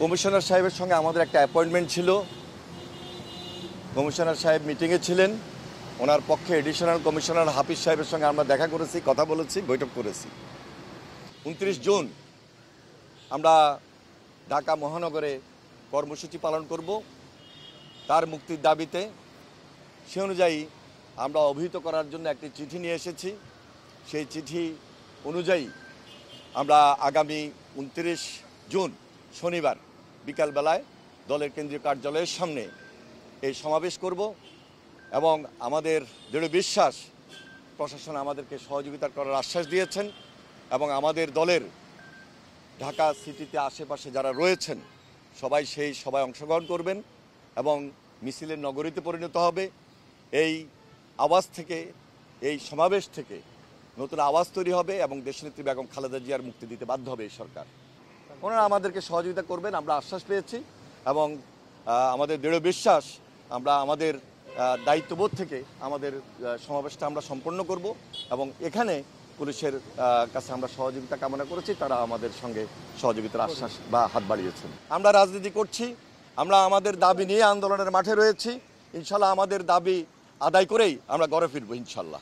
Commissioner সাহেবের সঙ্গে আমাদের একটা অ্যাপয়েন্টমেন্ট ছিল। কমিশনার সাহেব মিটিংয়ে ছিলেন। ওনার পক্ষে এডিশনাল কমিশনার হাফিজ সাহেবের সঙ্গে আমরা দেখা করেছি, কথা বলেছি, বৈঠক করেছি। 29 জুন আমরা ঢাকা মহানগরে কর্মসূচি পালন করব তার মুক্তির দাবিতে। সে অনুযায়ী আমরা অবহিত করার জন্য একটি চিঠি নিয়ে এসেছি। সেই চিঠি অনুযায়ী আমরা আগামী 29 জুন শনিবার বিকালবেলায় দলের কেন্দ্রীয় কার্যালয়ের সামনে এই সমাবেশ করব এবং আমাদের দৃঢ় বিশ্বাস প্রশাসন আমাদেরকে সহযোগিতা করার আশ্বাস দিয়েছেন এবং আমাদের দলের ঢাকা সিটিতে আশেপাশে যারা রয়েছেন সবাই সেই সভায় অংশগ্রহণ করবেন এবং মিছিলের নগরীতে পরিণত হবে। এই আওয়াজ থেকে, এই সমাবেশ থেকে নতুন আওয়াজ তৈরি হবে এবং দেশনেত্রী বেগম খালেদা জিয়ার মুক্তি দিতে বাধ্য হবে এই সরকার। ওনারা আমাদেরকে সহযোগিতা করবেন, আমরা আশ্বাস পেয়েছি এবং আমাদের দৃঢ় বিশ্বাস আমরা আমাদের দায়িত্ববোধ থেকে আমাদের সমাবেশটা আমরা সম্পন্ন করব এবং এখানে পুলিশের কাছে আমরা সহযোগিতা কামনা করেছি, তারা আমাদের সঙ্গে সহযোগিতার আশ্বাস বা হাত বাড়িয়েছেন। আমরা রাজনীতি করছি, আমরা আমাদের দাবি নিয়ে আন্দোলনের মাঠে রয়েছি। ইনশাল্লাহ আমাদের দাবি আদায় করেই আমরা ঘরে ফিরবো ইনশাল্লাহ।